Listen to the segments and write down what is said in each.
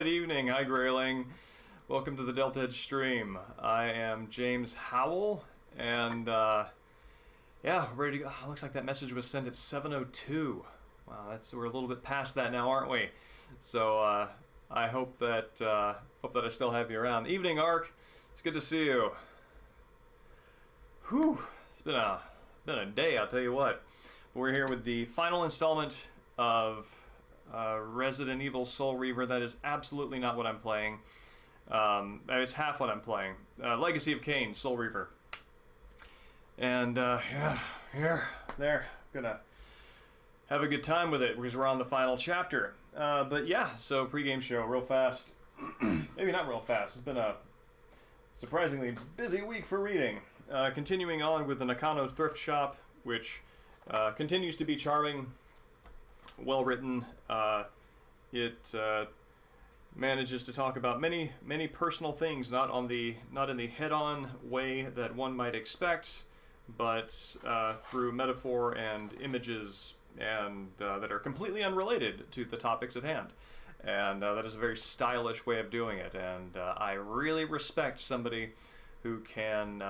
Good evening, hi Grayling. Welcome to the Deltahead stream. I am James Howell, and yeah, ready to go. Oh, looks like that message was sent at 7:02. Wow, we're a little bit past that now, aren't we? So I hope that I still have you around. Evening, Ark. It's good to see you. Whew, it's been a day, I'll tell you what. But we're here with the final installment of Resident Evil Soul Reaver. That is absolutely not what I'm playing. It's half what I'm playing. Legacy of Kain, Soul Reaver. And there, gonna have a good time with it because we're on the final chapter. But yeah, so pregame show, real fast. Maybe not real fast. It's been a surprisingly busy week for reading. Continuing on with the Nakano Thrift Shop, which continues to be charming. Well written. It manages to talk about many personal things, not in the head-on way that one might expect, but through metaphor and images, and that are completely unrelated to the topics at hand. And that is a very stylish way of doing it. And I really respect somebody who can,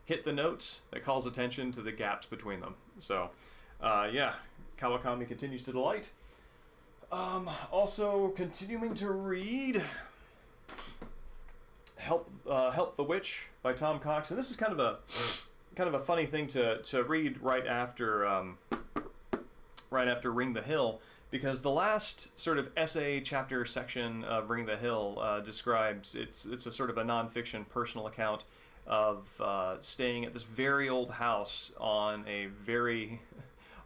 hit the notes that calls attention to the gaps between them. So. Yeah, Kawakami continues to delight. Also continuing to read Help the Witch by Tom Cox, and this is kind of a funny thing to read right after Ring the Hill, because the last sort of essay chapter section of Ring the Hill describes it's a sort of a nonfiction personal account of staying at this very old house on a very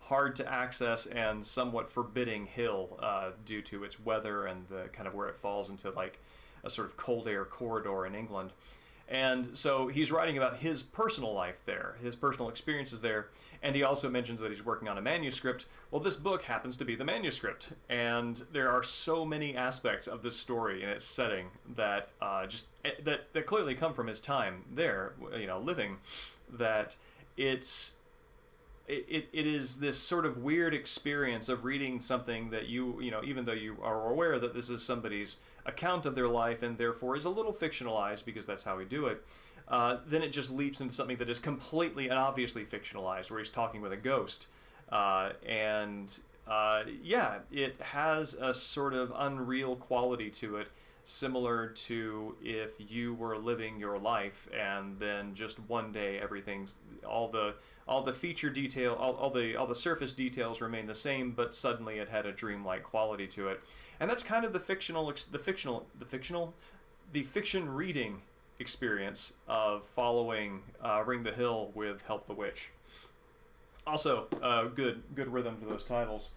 hard to access and somewhat forbidding hill due to its weather and the kind of where it falls into like a sort of cold air corridor in England. And so he's writing about his personal life there, his personal experiences there, and he also mentions that he's working on a manuscript. Well, this book happens to be the manuscript, and there are so many aspects of this story and its setting that that clearly come from his time there, living, that it is this sort of weird experience of reading something that even though you are aware that this is somebody's account of their life and therefore is a little fictionalized because that's how we do it, then it just leaps into something that is completely and obviously fictionalized, where he's talking with a ghost. It has a sort of unreal quality to it, similar to if you were living your life and then just one day everything's all the feature detail, all the surface details remain the same, but suddenly it had a dreamlike quality to it. And that's kind of the fiction reading experience of following Ring the Hill with Help the Witch. Also, good rhythm to those titles.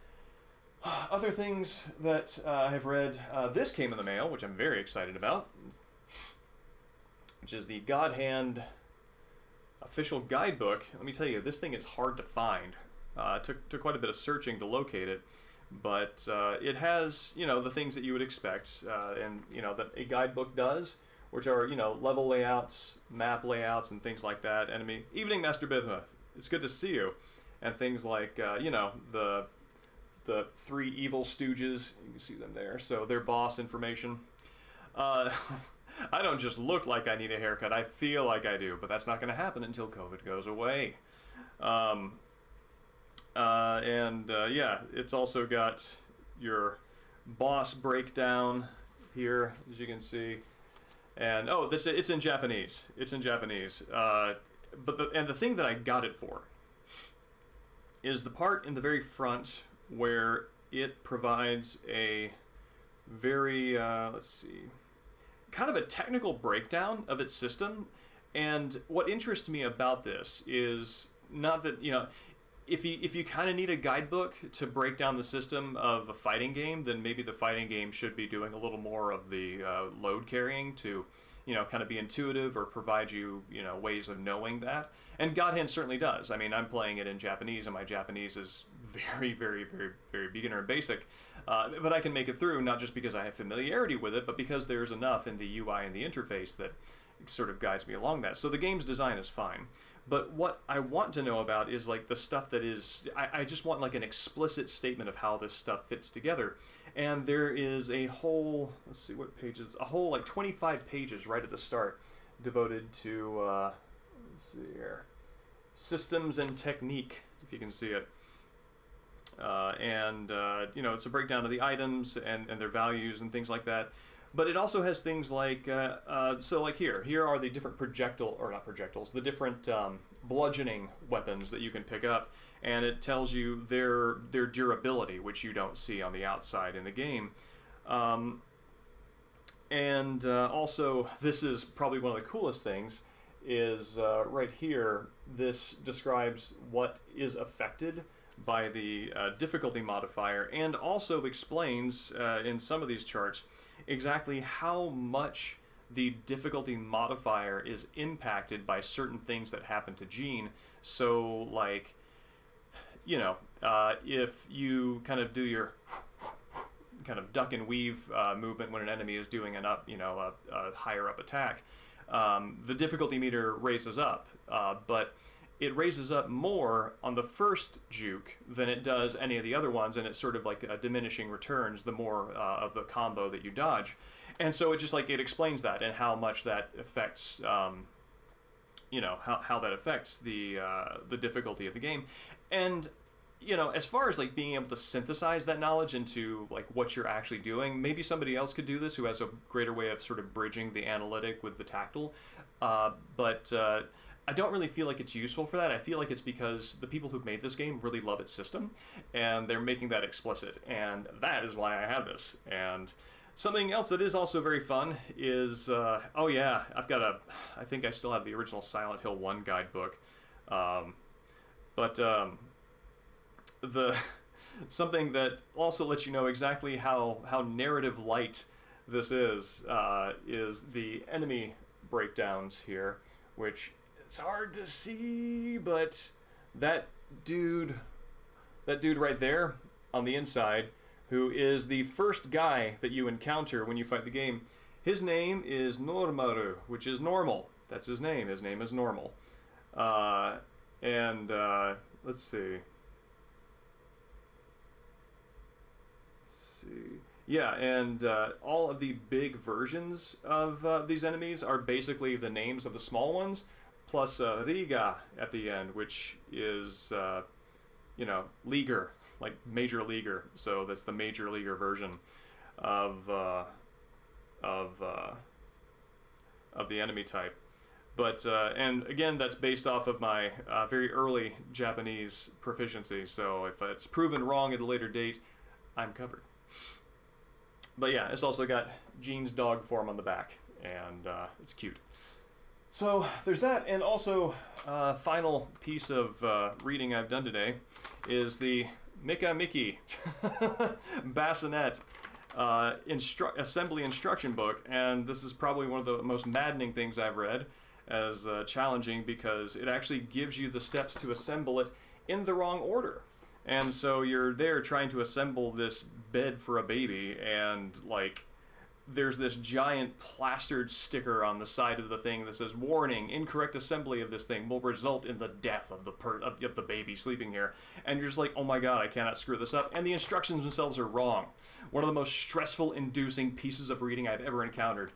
Other things that I have read, this came in the mail, which I'm very excited about, which is the God Hand official guidebook. Let me tell you, this thing is hard to find. Took quite a bit of searching to locate it, but it has, the things that you would expect, and that a guidebook does, which are, level layouts, map layouts, and things like that. Enemy, evening, Master Bismuth. It's good to see you, and things like, the three evil stooges. You can see them there. So their boss information. I don't just look like I need a haircut. I feel like I do, but that's not going to happen until COVID goes away. It's also got your boss breakdown here, as you can see. And it's in Japanese. It's in Japanese. But the thing that I got it for is the part in the very front where it provides a very, kind of a technical breakdown of its system. And what interests me about this is not that, if you kind of need a guidebook to break down the system of a fighting game, then maybe the fighting game should be doing a little more of the load carrying to, kind of be intuitive or provide you, ways of knowing that. And God Hand certainly does. I mean, I'm playing it in Japanese, and my Japanese is very, very, very, very beginner and basic. But I can make it through, not just because I have familiarity with it, but because there's enough in the UI and the interface that sort of guides me along that. So the game's design is fine. But what I want to know about is like the stuff that is, I just want like an explicit statement of how this stuff fits together. And there is a whole, let's see what pages, a whole like 25 pages right at the start devoted to, let's see here, systems and technique, if you can see it. You know, it's a breakdown of the items and their values and things like that. But it also has things like, so like here are the different the different bludgeoning weapons that you can pick up, and it tells you their durability, which you don't see on the outside in the game. Also, this is probably one of the coolest things, is right here, this describes what is affected by the difficulty modifier, and also explains in some of these charts exactly how much the difficulty modifier is impacted by certain things that happen to Jean. So, like, you know, if you kind of do your kind of duck and weave movement when an enemy is doing an up, a higher up attack, the difficulty meter raises up, but it raises up more on the first juke than it does any of the other ones, and it's sort of like diminishing returns the more of the combo that you dodge. And so it just like, it explains that and how much that affects, how that affects the difficulty of the game. And, you know, as far as like being able to synthesize that knowledge into like what you're actually doing, maybe somebody else could do this who has a greater way of sort of bridging the analytic with the tactile. I don't really feel like it's useful for that. I feel like it's because the people who've made this game really love its system, and they're making that explicit, and that is why I have this. And something else that is also very fun is, I think I still have the original Silent Hill 1 guidebook, something that also lets you know exactly how narrative light this is the enemy breakdowns here, which it's hard to see, but that dude right there on the inside, who is the first guy that you encounter when you fight the game, his name is Normaru, which is normal. That's his name. His name is normal. Let's see. Yeah, and all of the big versions of these enemies are basically the names of the small ones, plus Riga at the end, which is, leaguer, like major leaguer. So that's the major leaguer version of the enemy type. But, and again, that's based off of my very early Japanese proficiency. So if it's proven wrong at a later date, I'm covered. But yeah, it's also got Jean's dog form on the back, and it's cute. So there's that, and also final piece of reading I've done today is the Mika Miki bassinet assembly instruction book, and this is probably one of the most maddening things I've read, as challenging because it actually gives you the steps to assemble it in the wrong order. And so you're there trying to assemble this bed for a baby, and like there's this giant plastered sticker on the side of the thing that says, "Warning, incorrect assembly of this thing will result in the death of the baby sleeping here." And you're just like, oh my god, I cannot screw this up. And the instructions themselves are wrong. One of the most stressful inducing pieces of reading I've ever encountered.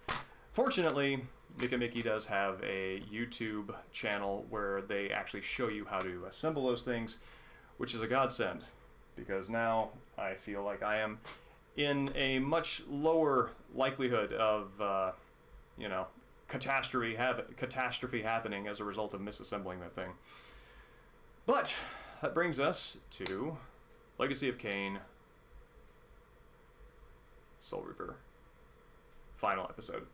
Fortunately, Mika Miki does have a YouTube channel where they actually show you how to assemble those things, which is a godsend, because now I feel like I am in a much lower likelihood of, catastrophe happening as a result of misassembling that thing. But that brings us to Legacy of Kain, Soul Reaver, final episode.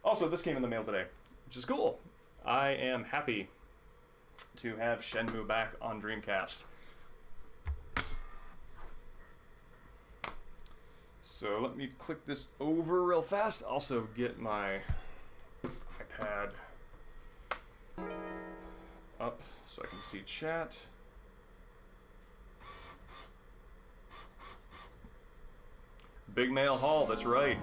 Also, this came in the mail today, which is cool. I am happy to have Shenmue back on Dreamcast. So let me click this over real fast. Also get my iPad up so I can see chat. Big Mail Hall, that's right.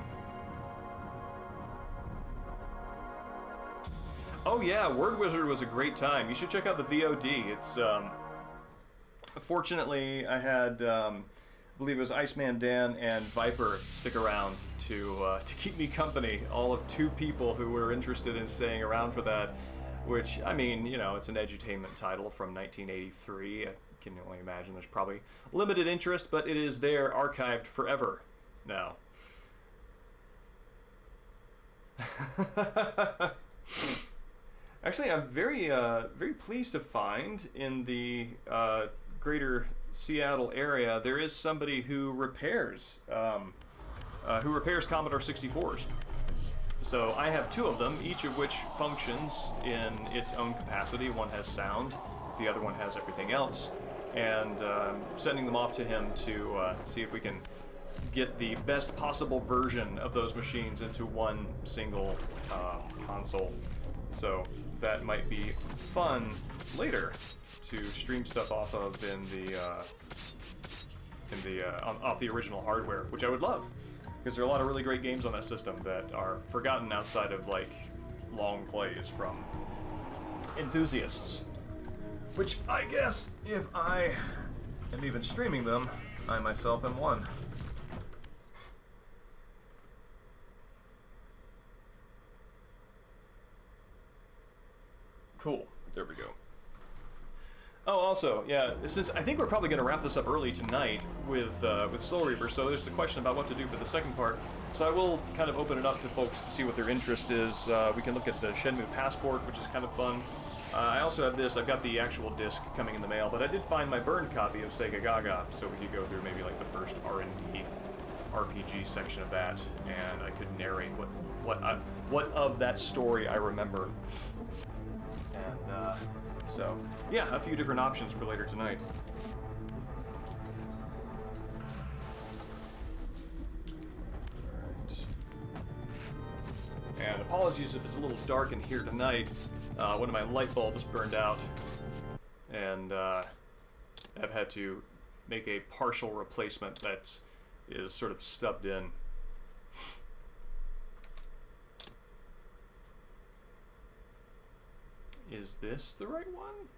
Oh yeah, Word Wizard was a great time. You should check out the VOD. It's fortunately I had believe it was Iceman Dan and Viper stick around to keep me company. All of 2 people who were interested in staying around for that. Which, I mean, you know, it's an edutainment title from 1983. I can only imagine there's probably limited interest, but it is there, archived forever now. Actually, I'm very pleased to find in the greater Seattle area there is somebody who repairs Commodore 64s. So I have 2 of them, each of which functions in its own capacity. One has sound, the other one has everything else, and sending them off to him to see if we can get the best possible version of those machines into one single console. So that might be fun later to stream stuff off of off the original hardware, which I would love. Because there are a lot of really great games on that system that are forgotten outside of, like, long plays from enthusiasts. Which, I guess, if I am even streaming them, I myself am one. Cool. There we go. Oh, also, yeah, since I think we're probably going to wrap this up early tonight with Soul Reaver, so there's the question about what to do for the second part. So I will kind of open it up to folks to see what their interest is. We can look at the Shenmue Passport, which is kind of fun. I also have this. I've got the actual disc coming in the mail, but I did find my burned copy of Sega Gaga, so we could go through maybe like the first R&D RPG section of that, and I could narrate what of that story I remember. And so, yeah, a few different options for later tonight. Alright. And apologies if it's a little dark in here tonight. One of my light bulbs burned out, and I've had to make a partial replacement that is sort of stubbed in. Is this the right one?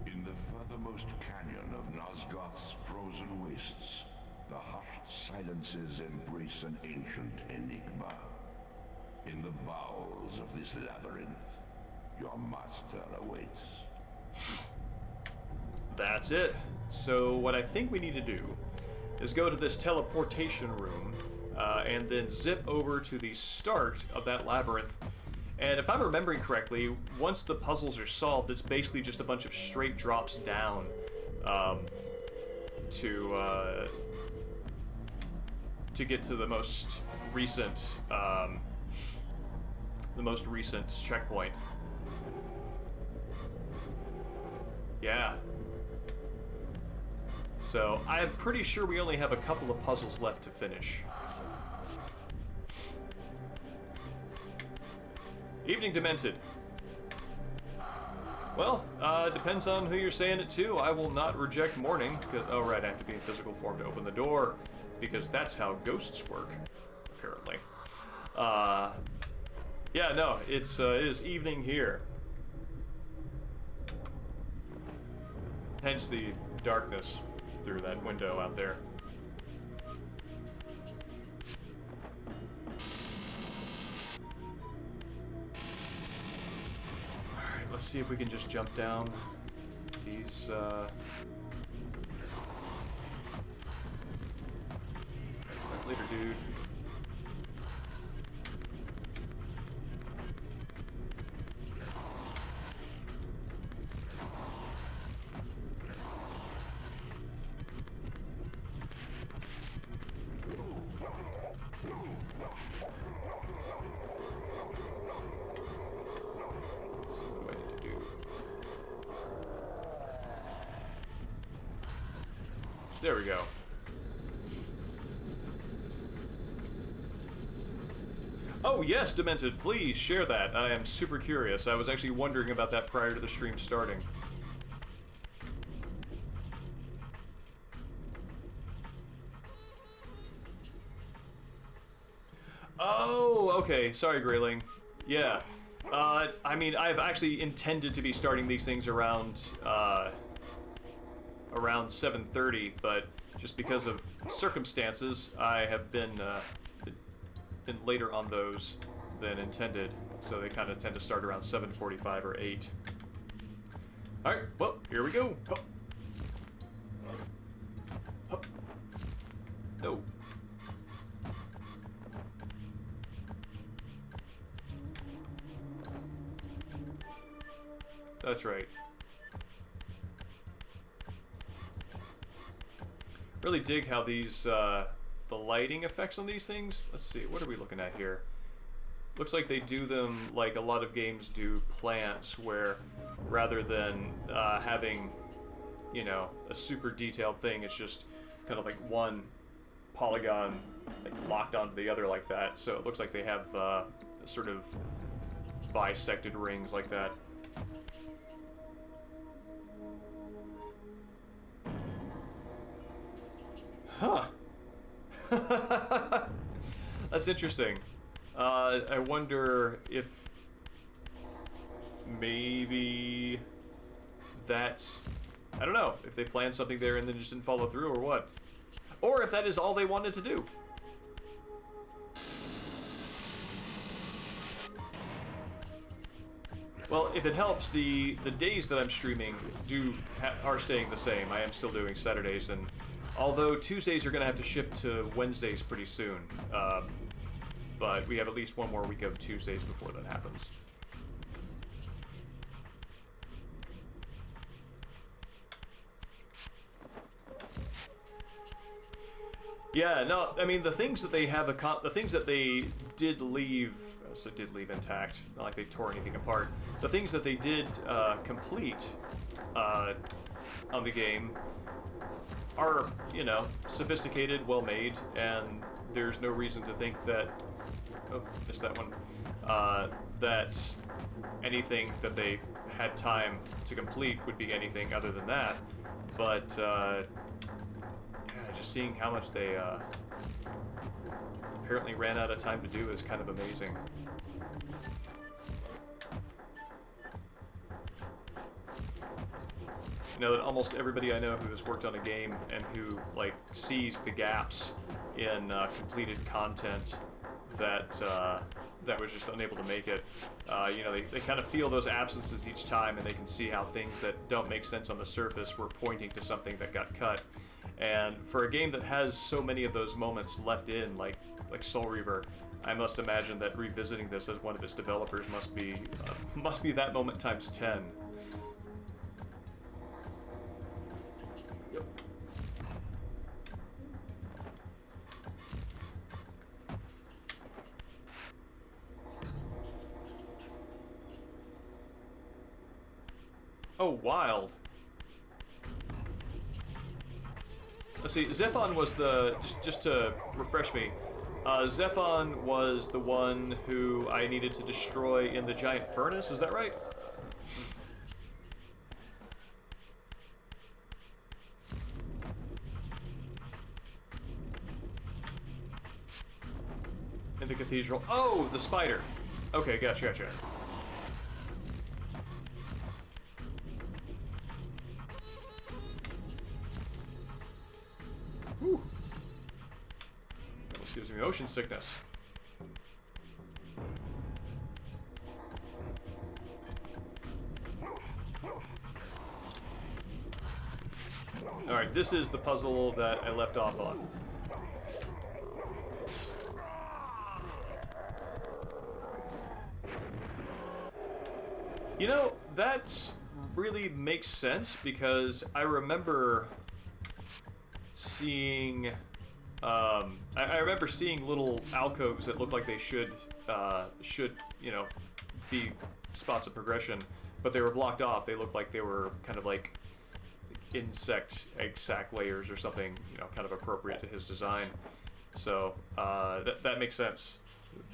In the furthermost canyon of Nosgoth's frozen wastes, the hushed silences embrace an ancient enigma. In the bowels of this labyrinth, your master awaits. That's it. So what I think we need to do is go to this teleportation room and then zip over to the start of that labyrinth. And if I'm remembering correctly, once the puzzles are solved, it's basically just a bunch of straight drops down to get to the most recent checkpoint. Yeah. So, I'm pretty sure we only have a couple of puzzles left to finish. Evening, Demented. Well, depends on who you're saying it to. I will not reject morning, because, oh right, I have to be in physical form to open the door, because that's how ghosts work, apparently. Yeah, no, it is evening here. Hence the darkness through that window out there. Alright, let's see if we can just jump down these, later, dude. There we go. Oh yes, Demented, please share that. I am super curious. I was actually wondering about that prior to the stream starting. okay. Sorry, Grayling. Yeah. I mean, I've actually intended to be starting these things around 7:30, but just because of circumstances, I have been later on those than intended. So they kind of tend to start around 7:45 or 8. All right. Well, here we go. Hup. Hup. No. That's right. Really dig how these, the lighting effects on these things. Let's see, what are we looking at here? Looks like they do them like a lot of games do plants, where rather than having, you know, a super detailed thing, it's just kind of like one polygon like locked onto the other like that. So it looks like they have sort of bisected rings like that. Huh. That's interesting. I wonder if maybe that's... I don't know, if they planned something there and then just didn't follow through or what. Or if that is all they wanted to do. Well, if it helps, the days that I'm streaming are staying the same. I am still doing Saturdays, and although Tuesdays are going to have to shift to Wednesdays pretty soon, but we have at least one more week of Tuesdays before that happens. Yeah, no, I mean the things that they have, the things that they did leave intact, not like they tore anything apart. The things that they did complete on the game are, you know, sophisticated, well made, and there's no reason to think that, oh, missed that one, that anything that they had time to complete would be anything other than that. But yeah, just seeing how much they apparently ran out of time to do is kind of amazing. You know that almost everybody I know who has worked on a game and who like sees the gaps in completed content that that was just unable to make it. You know, they kind of feel those absences each time, and they can see how things that don't make sense on the surface were pointing to something that got cut. And for a game that has so many of those moments left in, like Soul Reaver, I must imagine that revisiting this as one of its developers must be that moment times 10. Oh, wild. Let's see, Zephon was the... Just to refresh me, Zephon was the one who I needed to destroy in the giant furnace, is that right? In the cathedral. Oh, the spider. Okay, gotcha. Whew. This gives me motion sickness. Alright, this is the puzzle that I left off on. You know, that really makes sense because I remember seeing, I remember seeing little alcoves that looked like they should, you know, be spots of progression, but they were blocked off. They looked like they were kind of like insect egg sac layers or something, you know, kind of appropriate to his design. So that makes sense.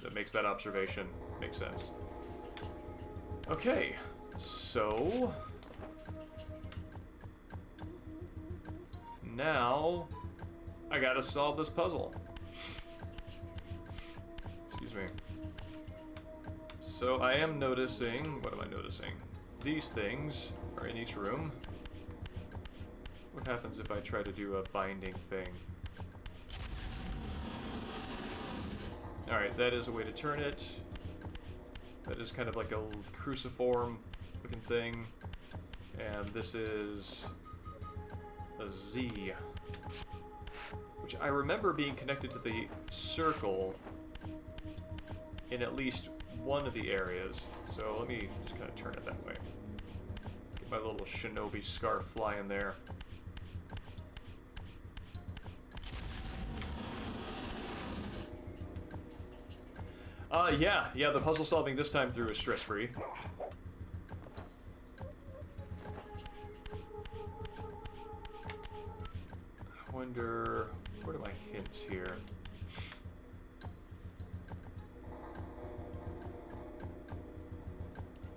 That makes that observation make sense. Okay, so now I gotta solve this puzzle. Excuse me. So I am noticing... What am I noticing? These things are in each room. What happens if I try to do a binding thing? Alright, that is a way to turn it. That is kind of like a cruciform looking thing. And this is a Z, which I remember being connected to the circle in at least one of the areas. So let me just kind of turn it that way. Get my little shinobi scarf flying there. Yeah, the puzzle solving this time through is stress-free. I wonder, what are my hints here?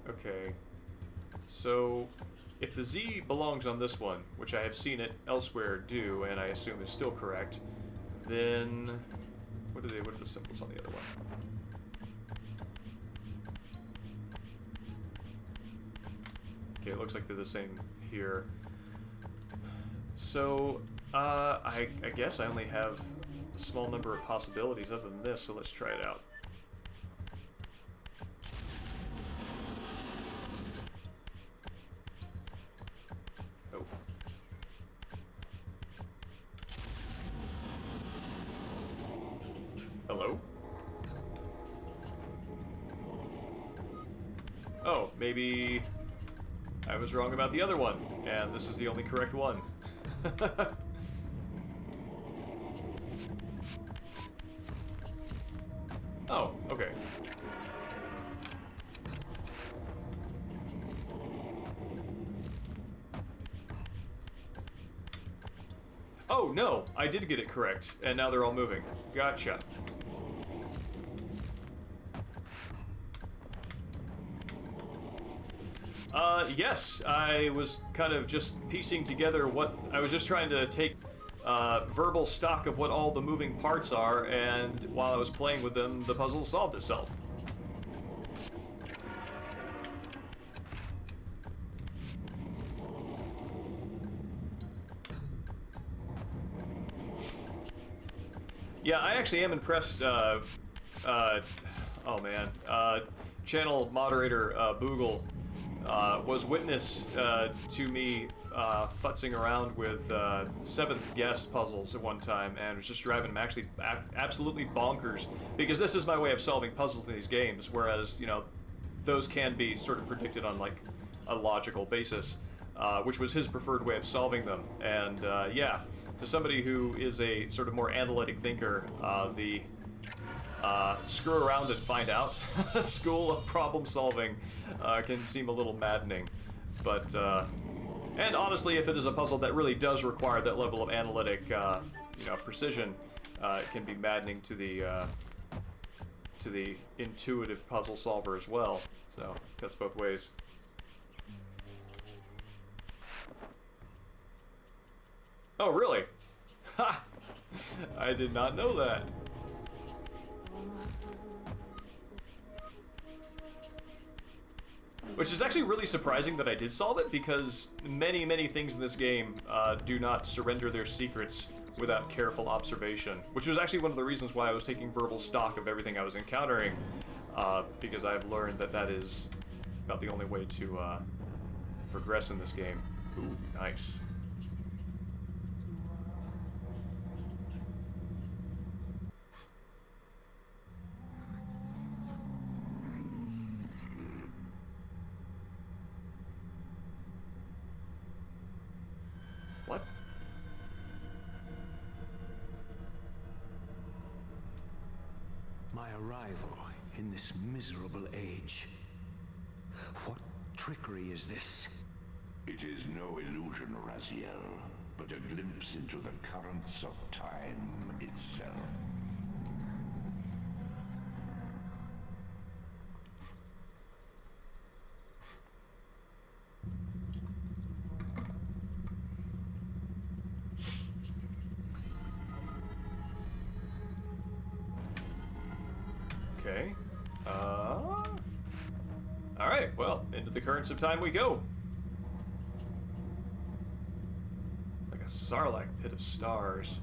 Okay, so if the Z belongs on this one, which I have seen it elsewhere do, and I assume is still correct, then what are the symbols on the other one? Okay, it looks like they're the same here. So, I guess I only have a small number of possibilities other than this, so let's try it out. Oh. Hello? Oh, maybe I was wrong about the other one, and this is the only correct one. Oh, okay. Oh, no, I did get it correct, and now they're all moving. Gotcha. Yes, I was kind of just piecing together what... I was just trying to take verbal stock of what all the moving parts are, and while I was playing with them, the puzzle solved itself. Yeah, I actually am impressed, oh man, channel moderator, Boogle, was witness to me futzing around with seventh guest puzzles at one time, and was just driving him actually absolutely bonkers, because this is my way of solving puzzles in these games, whereas, you know, those can be sort of predicted on like a logical basis, which was his preferred way of solving them. And yeah, to somebody who is a sort of more analytic thinker, the screw around and find out school of problem solving can seem a little maddening, but and honestly, if it is a puzzle that really does require that level of analytic you know, precision, it can be maddening to the intuitive puzzle solver as well. So that's both ways. Oh, really? Ha! I did not know that. Which is actually really surprising that I did solve it, because many, many things in this game do not surrender their secrets without careful observation. Which was actually one of the reasons why I was taking verbal stock of everything I was encountering, because I've learned that that is about the only way to progress in this game. Ooh, nice. What? My arrival in this miserable age. What trickery is this? It is no illusion, Raziel, but a glimpse into the currents of time itself. Okay. currents of time we go. Like a Sarlacc pit of stars.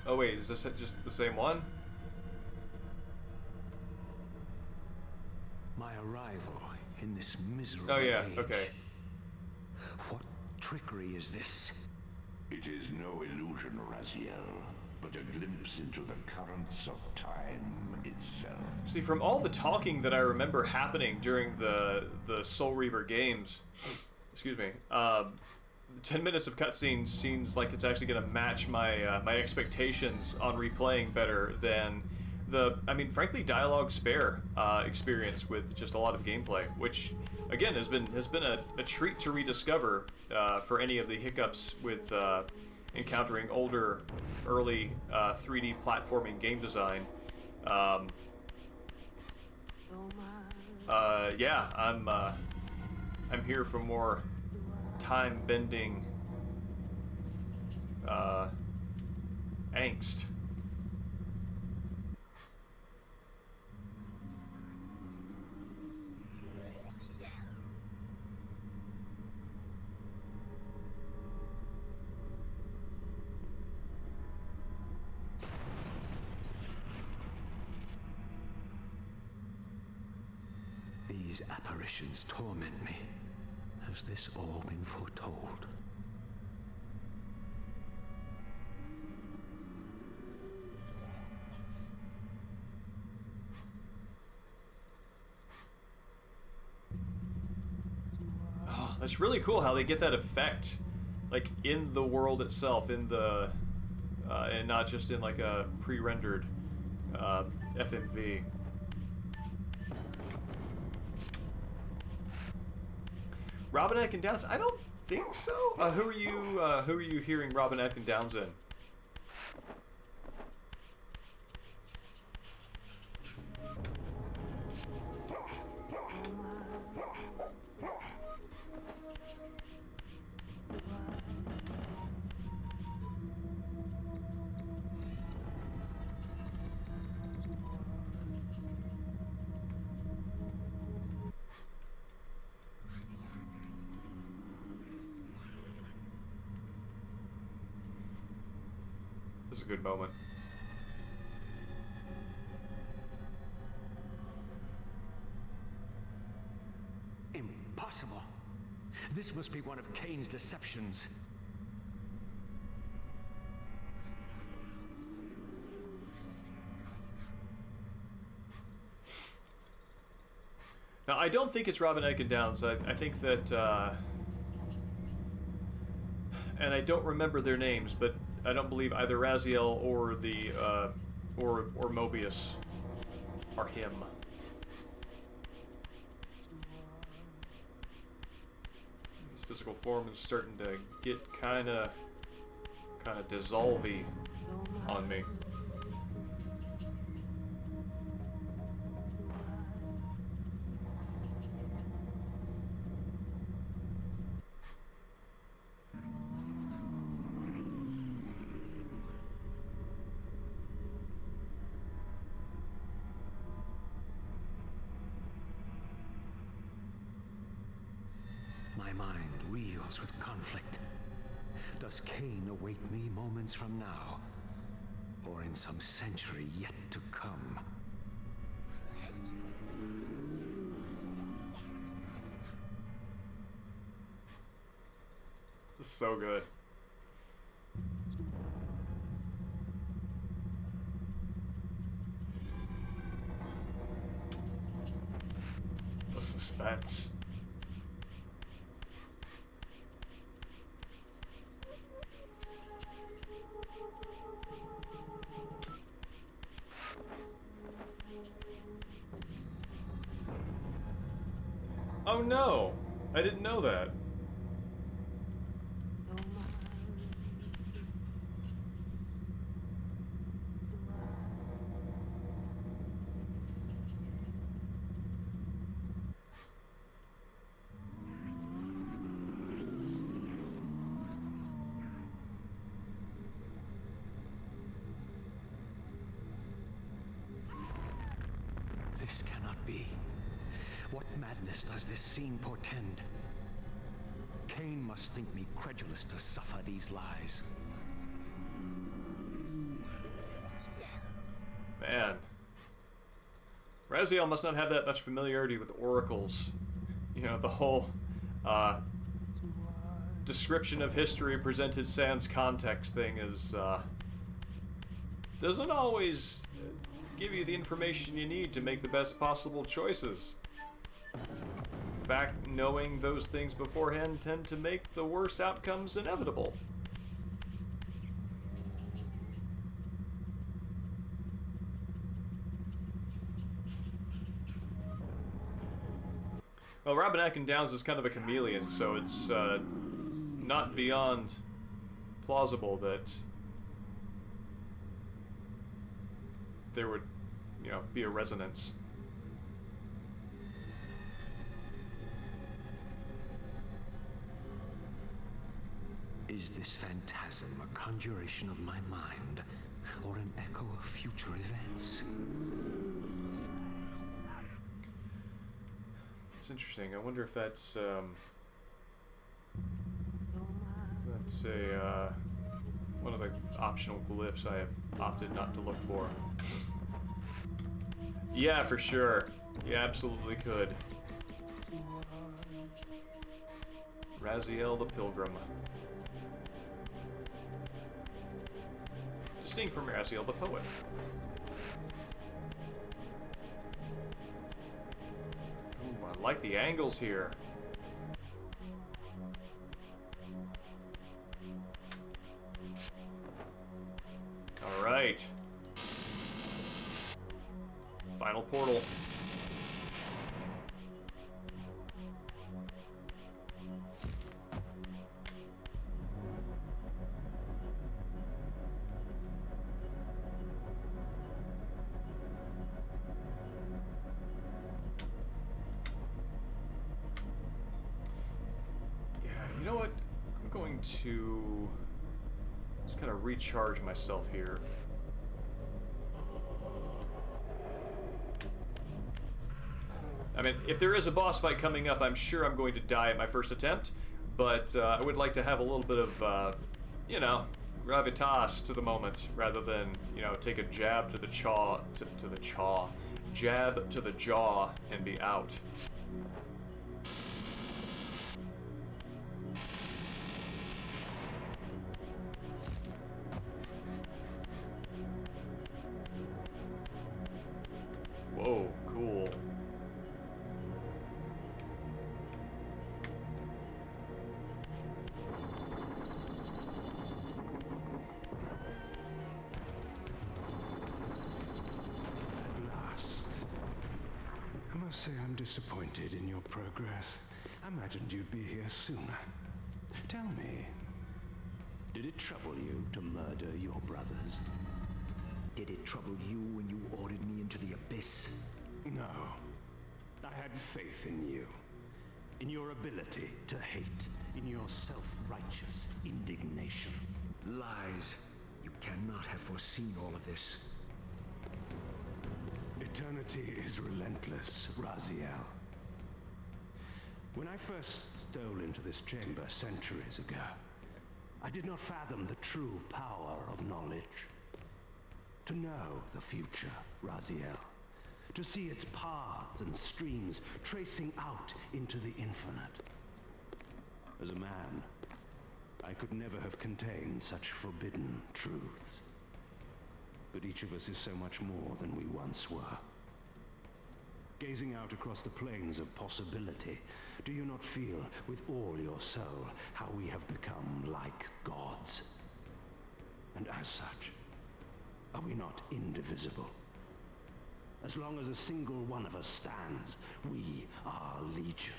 Oh wait, is this just the same one? My arrival in this miserable Oh yeah, age. okay. What trickery is this? It is no illusion, Raziel, but a glimpse into the currents of time itself. See, from all the talking that I remember happening during the Soul Reaver games, excuse me, 10 minutes of cutscenes seems like it's actually going to match my my expectations on replaying better than the, I mean, frankly, dialogue spare experience with just a lot of gameplay, which again has been a treat to rediscover for any of the hiccups with encountering older, early 3D platforming game design. Yeah, I'm here for more time-bending angst. These apparitions torment me. Has this all been foretold? Oh, that's really cool how they get that effect, like in the world itself, in the and not just in like a pre-rendered FMV. Robin and Downs? I don't think so. Who are you hearing Robin and Downs in? This is a good moment. Impossible. This must be one of Kain's deceptions. Now, I don't think it's Robin Aiken Downs. I think that, and I don't remember their names, but I don't believe either Raziel or the, or Mobius are him. This physical form is starting to get kind of dissolve-y on me. My mind reels with conflict. Does Kain await me moments from now? Or in some century yet to come? This is so good. The suspense. Oh no! I didn't know that. This cannot be. What madness does this scene portend? Kain must think me credulous to suffer these lies. Man. Raziel must not have that much familiarity with oracles. You know, the whole description of history presented sans context thing is doesn't always give you the information you need to make the best possible choices. In fact, knowing those things beforehand tend to make the worst outcomes inevitable. Well, Robin Atkin Downes is kind of a chameleon, so it's not beyond plausible that there would, you know, be a resonance. Is this phantasm a conjuration of my mind, or an echo of future events? It's interesting. I wonder if that's a one of the optional glyphs I have opted not to look for. Yeah, for sure. You absolutely could. Raziel the Pilgrim. Distinct from Raziel the Poet. Ooh, I like the angles here. Alright. Final portal. Yeah, you know what? I'm going to just kind of recharge myself here. I mean, if there is a boss fight coming up, I'm sure I'm going to die at my first attempt, but I would like to have a little bit of, you know, gravitas to the moment, rather than, you know, take a jab to the jab to the jaw and be out. Whoa, cool. Say I'm disappointed in your progress. I imagined you'd be here sooner. Tell me, did it trouble you to murder your brothers? Did it trouble you when you ordered me into the abyss? No. I had faith in you. In your ability to hate. In your self-righteous indignation. Lies. You cannot have foreseen all of this. Eternity is relentless, Raziel. When I first stole into this chamber centuries ago, I did not fathom the true power of knowledge. To know the future, Raziel. To see its paths and streams tracing out into the infinite. As a man, I could never have contained such forbidden truths. But each of us is so much more than we once were. Gazing out across the plains of possibility, do you not feel with all your soul how we have become like gods? And as such, are we not indivisible? As long as a single one of us stands, we are legion.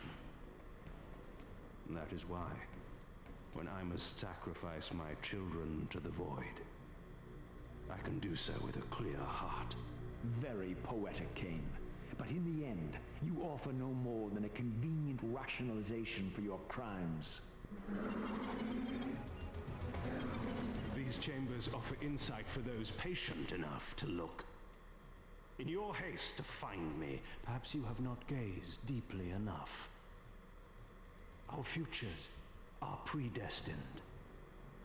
And that is why, when I must sacrifice my children to the void, I can do so with a clear heart. Very poetic, Kain. But in the end, you offer no more than a convenient rationalization for your crimes. These chambers offer insight for those patient enough to look. In your haste to find me, perhaps you have not gazed deeply enough. Our futures are predestined.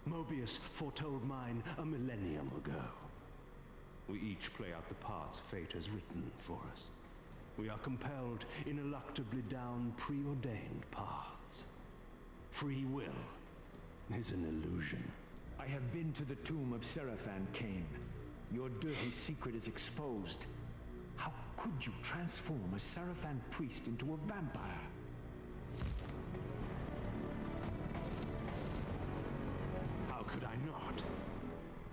Mobius foretold mine a millennium ago. We each play out the parts fate has written for us. We are compelled ineluctably down preordained paths. Free will is an illusion. I have been to the tomb of Seraphan, Kain. Your dirty secret is exposed. How could you transform a Seraphan priest into a vampire? How could I not?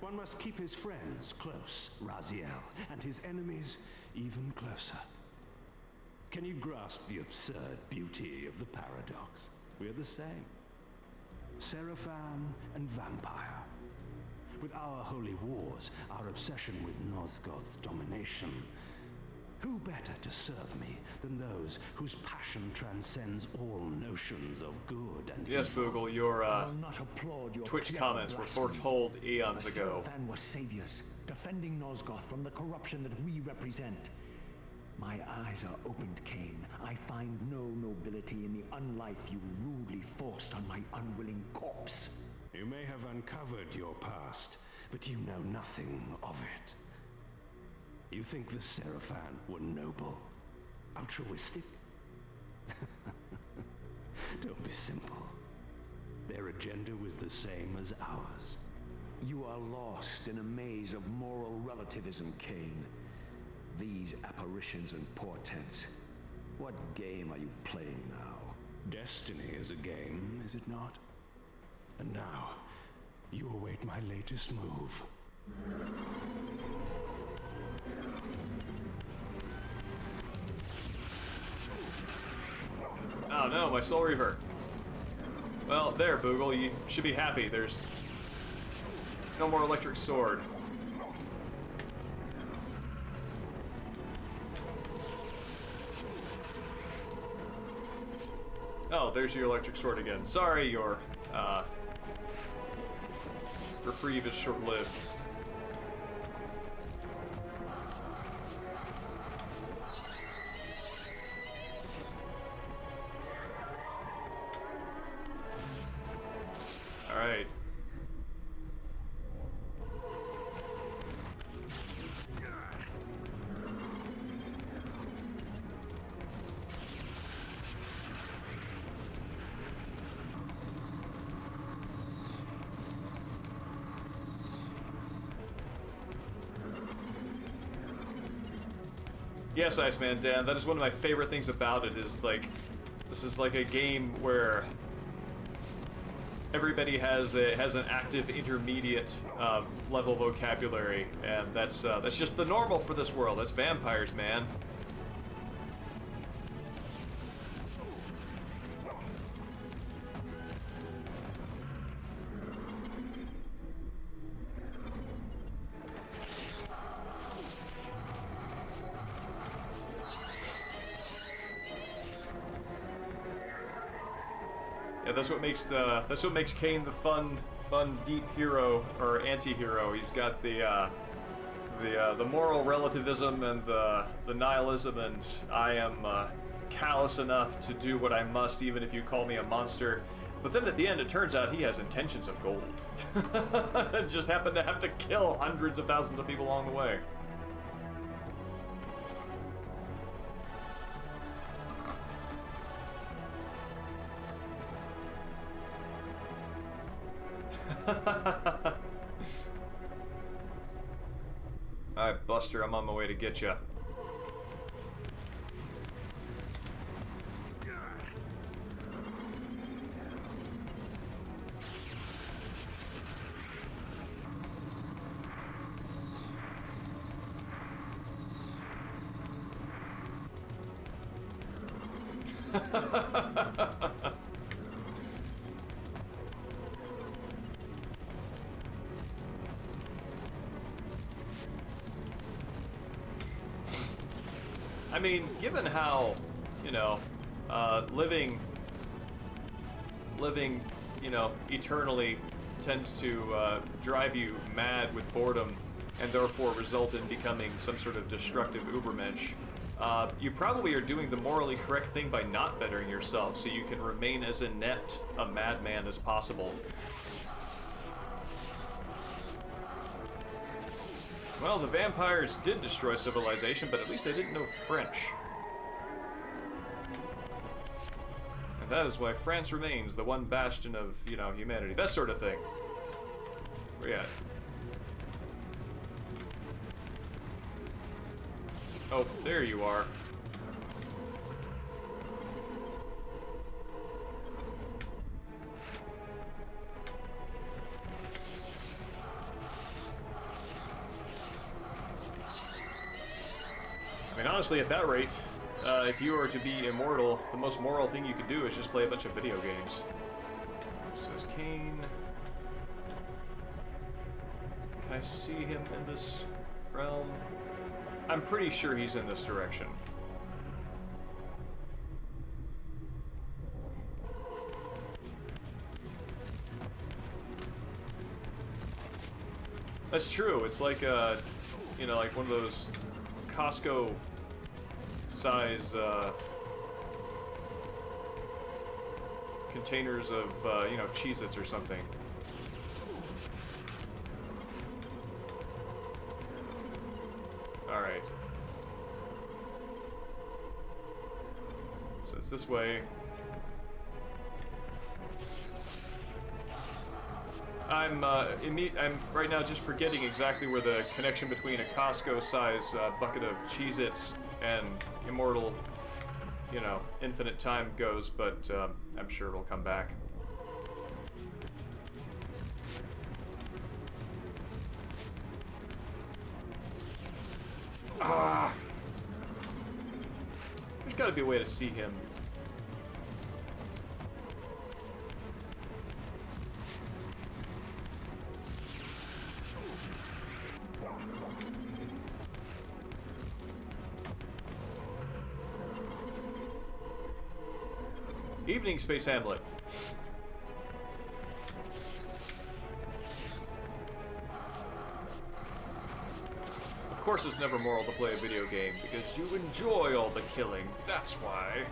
One must keep his friends close, Raziel, and his enemies even closer. Can you grasp the absurd beauty of the paradox? We're the same. Seraphan and vampire. With our holy wars, our obsession with Nosgoth's domination, who better to serve me than those whose passion transcends all notions of good and Yes, evil? Boogle, your I will not applaud your Twitch clever comments were blasphemy. foretold eons The ago. Seraphan were saviors, defending Nosgoth from the corruption that we represent. My eyes are opened, Kain. I find no nobility in the unlife you rudely forced on my unwilling corpse. You may have uncovered your past, but you know nothing of it. You think the Seraphan were noble, altruistic? Don't be simple. Their agenda was the same as ours. You are lost in a maze of moral relativism, Kain. These apparitions and portents. What game are you playing now? Destiny is a game, is it not? And now, you await my latest move. Oh no, my Soul Reaver. Well, there, Boogle, you should be happy. There's no more electric sword. Oh, there's your electric sword again. Sorry, your reprieve is short-lived. All right. Yes, Iceman Dan, that is one of my favorite things about it, is like, this is like a game where everybody has an active intermediate level vocabulary, and that's just the normal for this world. That's vampires, man. Yeah, that's what makes Kain the fun deep hero or anti-hero. He's got the moral relativism and the nihilism, and I am callous enough to do what I must, even if you call me a monster. But then at the end, it turns out he has intentions of gold. Just happened to have to kill hundreds of thousands of people along the way. Alright, Buster, I'm on my way to get ya. I mean, given how, you know, living, you know, eternally tends to drive you mad with boredom, and therefore result in becoming some sort of destructive Ubermensch, you probably are doing the morally correct thing by not bettering yourself so you can remain as inept a madman as possible. Well, the vampires did destroy civilization, but at least they didn't know French. And that is why France remains the one bastion of, you know, humanity. That sort of thing. Where you at? Oh, there you are. I mean, honestly, at that rate, if you were to be immortal, the most moral thing you could do is just play a bunch of video games. So is Kain. Can I see him in this realm? I'm pretty sure he's in this direction. That's true. It's like you know, like one of those Costco size containers of you know, Cheez-Its or something. Alright. So it's this way. I'm right now just forgetting exactly where the connection between a Costco-size bucket of Cheez-Its and immortal, you know, infinite time goes, but I'm sure it'll come back. Ah! There's gotta be a way to see him. Evening, Space Hamlet. Of course it's never moral to play a video game, because you enjoy all the killing, that's why.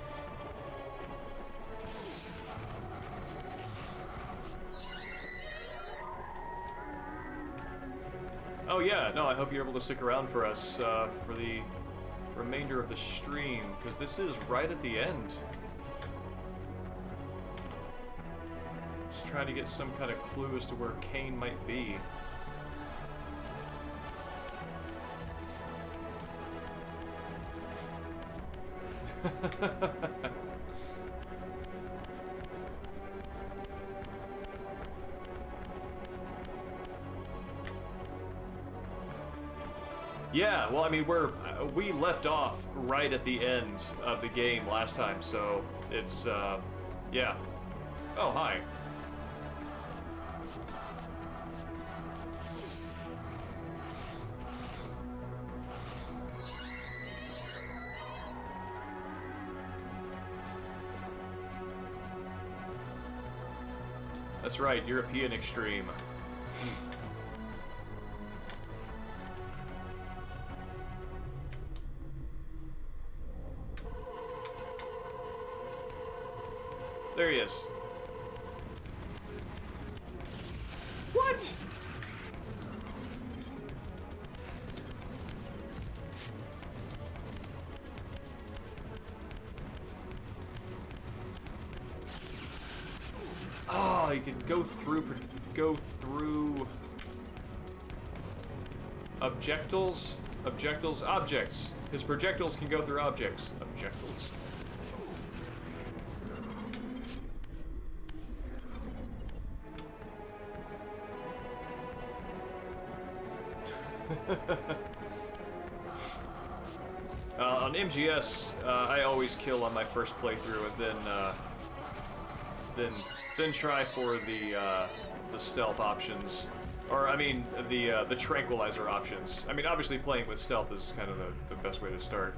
Oh yeah, no, I hope you're able to stick around for us, for the remainder of the stream, because this is right at the end. Just trying to get some kind of clue as to where Kain might be. Yeah, well, I mean, we left off right at the end of the game last time, so it's, yeah. Oh, hi. That's right, European Extreme. There he is. What? Oh, he can go through objectiles? Objects. His projectiles can go through objects. Objectiles. On MGS, I always kill on my first playthrough, and then try for the stealth options, or I mean the tranquilizer options. I mean, obviously playing with stealth is kind of the best way to start.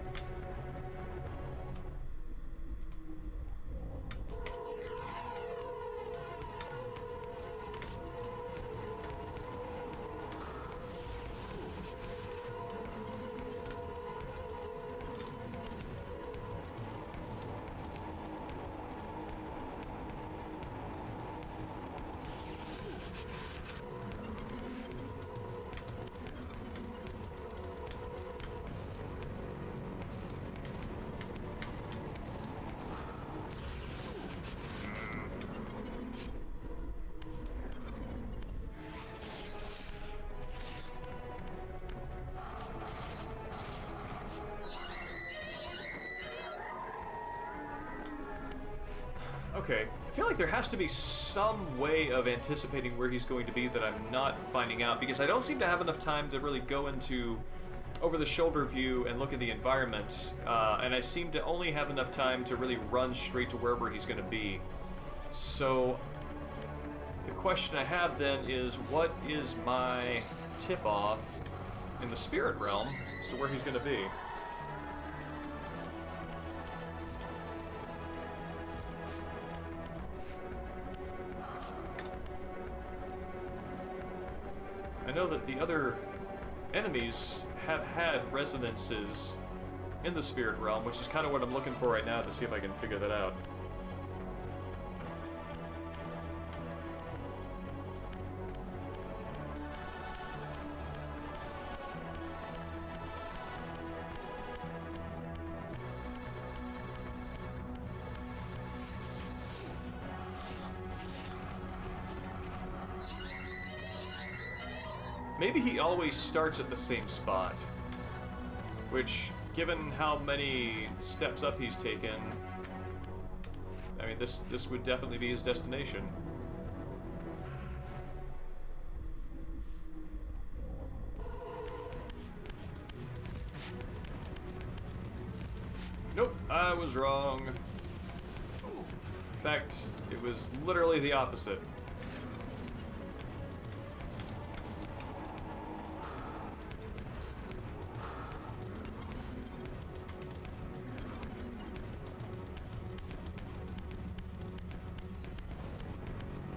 Okay. I feel like there has to be some way of anticipating where he's going to be that I'm not finding out, because I don't seem to have enough time to really go into over-the-shoulder view and look at the environment, and I seem to only have enough time to really run straight to wherever he's going to be. So the question I have then is, what is my tip-off in the spirit realm as to where he's going to be? I know that the other enemies have had resonances in the spirit realm, which is kind of what I'm looking for right now to see if I can figure that out. Maybe he always starts at the same spot, which, given how many steps up he's taken, I mean, this would definitely be his destination. Nope, I was wrong. In fact, it was literally the opposite.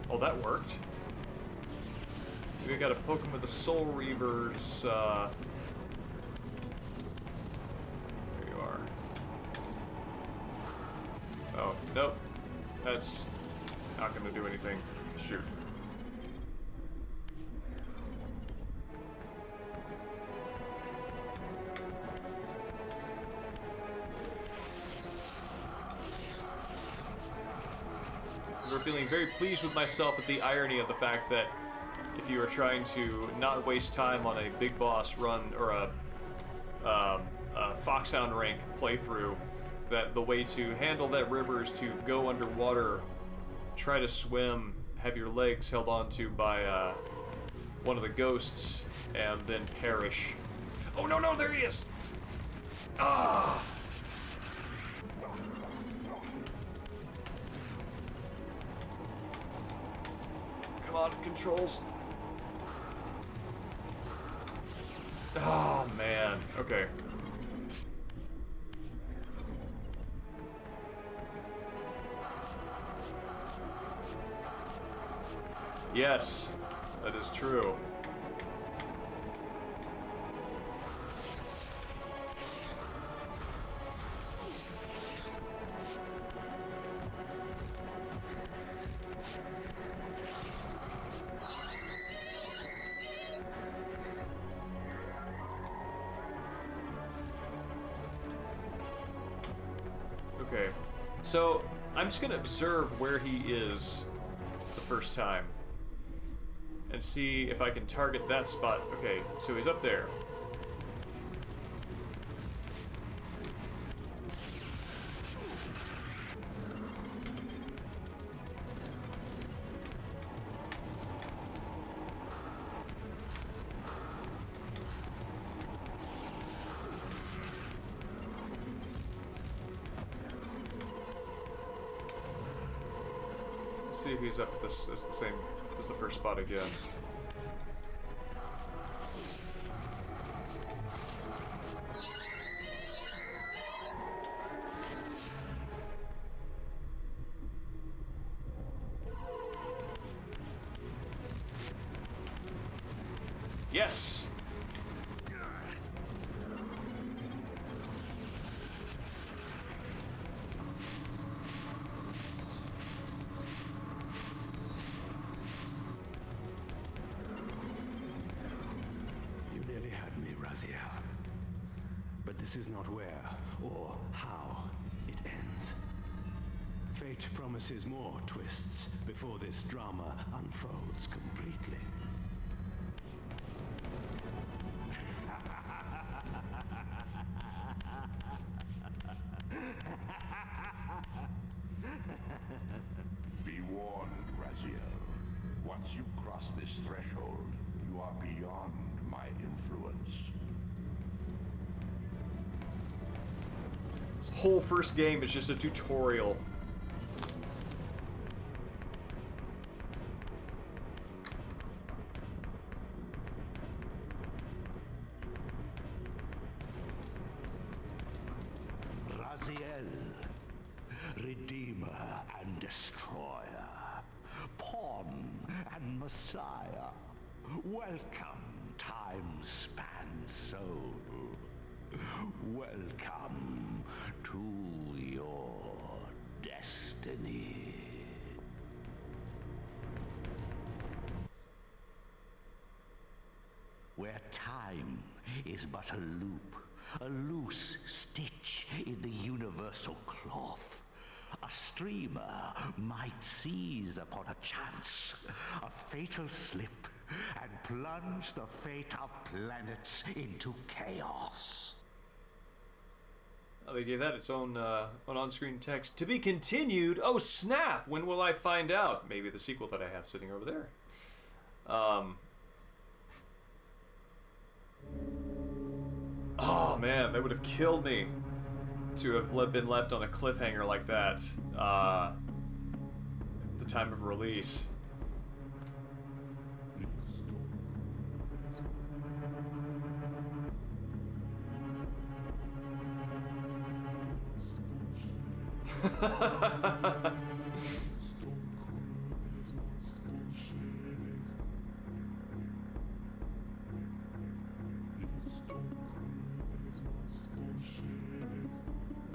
Oh, that worked. We gotta poke him with the Soul Reaver's, there you are. Oh, nope. That's not gonna do anything. Shoot. Feeling very pleased with myself at the irony of the fact that if you were trying to not waste time on a big boss run or a Foxhound rank playthrough, that the way to handle that river is to go underwater, try to swim, have your legs held onto by one of the ghosts, and then perish. Oh no, there he is! Ah! On controls. Oh man. Okay. Yes, that is true. Okay, so I'm just gonna observe where he is the first time and see if I can target that spot. Okay, so he's up there. See if he's up at this. It's the same as the first spot again. Yes. But this is not where or how it ends. Fate promises more twists before this drama unfolds completely. Once you cross this threshold, you are beyond my influence. This whole first game is just a tutorial. Redeemer and destroyer, pawn and messiah. Welcome, time-span soul. Welcome to your destiny. Where time is but a loop, a loose stitch in the universal cloth. A streamer might seize upon a chance, a fatal slip, and plunge the fate of planets into chaos. Oh, they gave that its own on-screen text. To be continued? Oh, snap! When will I find out? Maybe the sequel that I have sitting over there. Oh, man, that would have killed me to have been left on a cliffhanger like that at the time of release.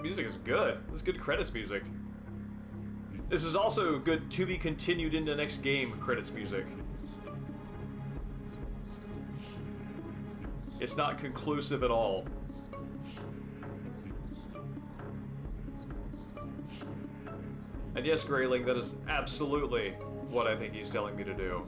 Music is good. This is good credits music. This is also good to be continued into next game credits music. It's not conclusive at all. And yes, Grayling, that is absolutely what I think he's telling me to do.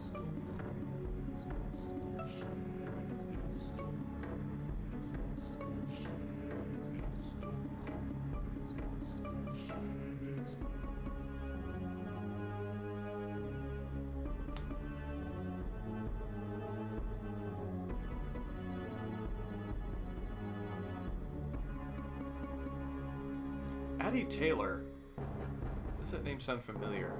Addie Taylor. Does that name sound familiar?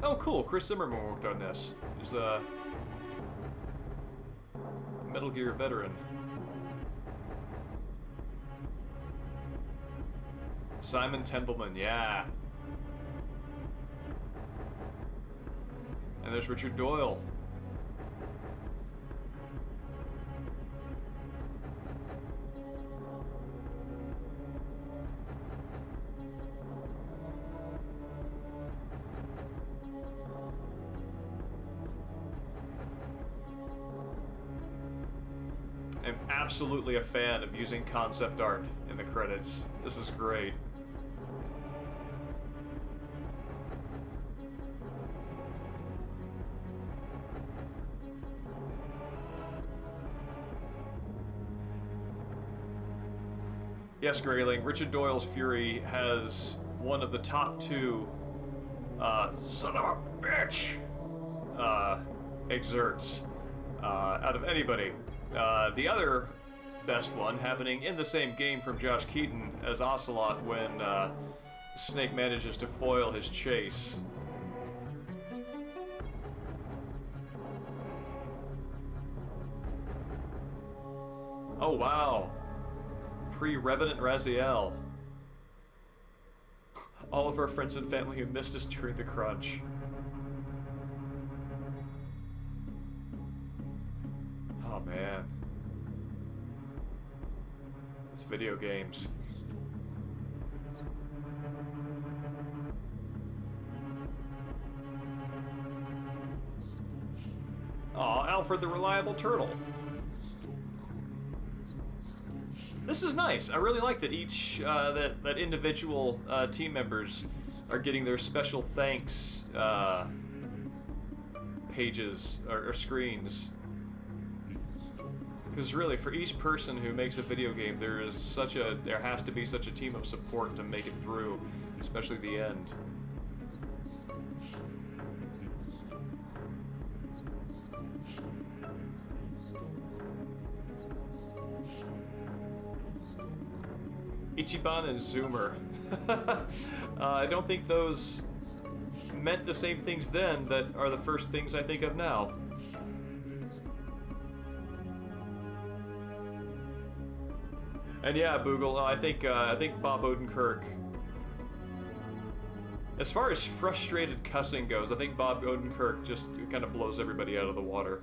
Oh, cool. Chris Zimmerman worked on this. He's a Metal Gear veteran. Simon Templeman, yeah. And there's Richard Doyle. I'm absolutely a fan of using concept art in the credits. This is great. Yes, Grayling, Richard Doyle's Fury has one of the top two son of a bitch exerts out of anybody. The other best one happening in the same game from Josh Keaton as Ocelot when Snake manages to foil his chase. Oh wow. Pre-Revenant Raziel. All of our friends and family who missed us during the crunch. Oh man. It's video games. Aw, Alfred the Reliable Turtle. This is nice. I really like that each, that individual team members are getting their special thanks pages or screens. Because really, for each person who makes a video game, there has to be such a team of support to make it through, especially the end. Ichiban and Zoomer. I don't think those meant the same things then that are the first things I think of now. And yeah, Boogle, I think Bob Odenkirk, as far as frustrated cussing goes, I think Bob Odenkirk just kind of blows everybody out of the water.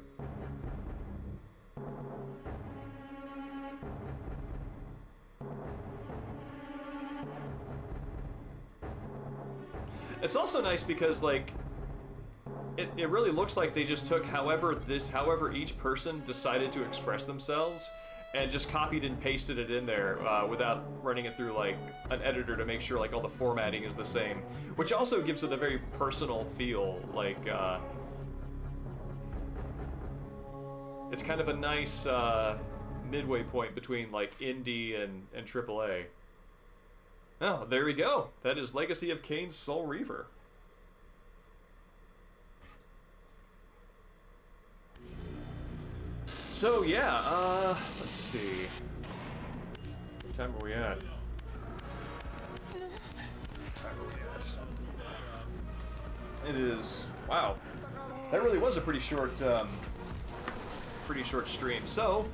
It's also nice because, like, it really looks like they just took however each person decided to express themselves and just copied and pasted it in there without running it through, like, an editor to make sure, like, all the formatting is the same. Which also gives it a very personal feel, like, it's kind of a nice midway point between, like, indie and AAA. Oh, there we go. That is Legacy of Kain's Soul Reaver. So, yeah, let's see. What time are we at? What time are we at? It is... Wow. That really was a pretty short stream. So,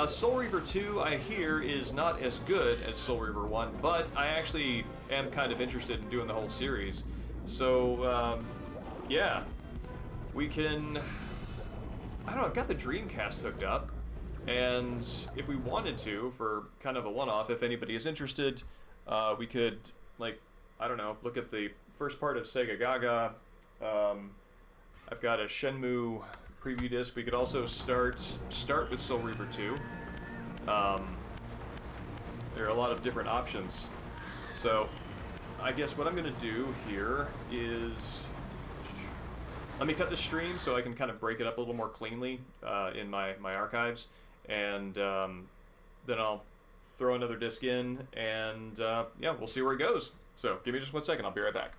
Soul Reaver 2, I hear, is not as good as Soul Reaver 1, but I actually am kind of interested in doing the whole series. So, yeah. We can... I don't know, I've got the Dreamcast hooked up, and if we wanted to, for kind of a one-off, if anybody is interested, we could, like, I don't know, look at the first part of Sega Gaga. I've got a Shenmue preview disc. We could also start with Soul Reaver 2. There are a lot of different options. So, I guess what I'm going to do here is... Let me cut the stream so I can kind of break it up a little more cleanly in my archives, and then I'll throw another disc in, and yeah, we'll see where it goes. So give me just 1 second, I'll be right back.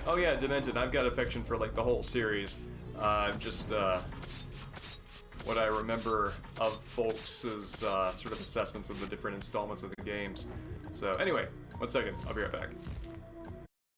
Oh yeah, Demented. I've got affection for, like, the whole series. Just what I remember of folks' sort of assessments of the different installments of the games. So anyway, 1 second. I'll be right back.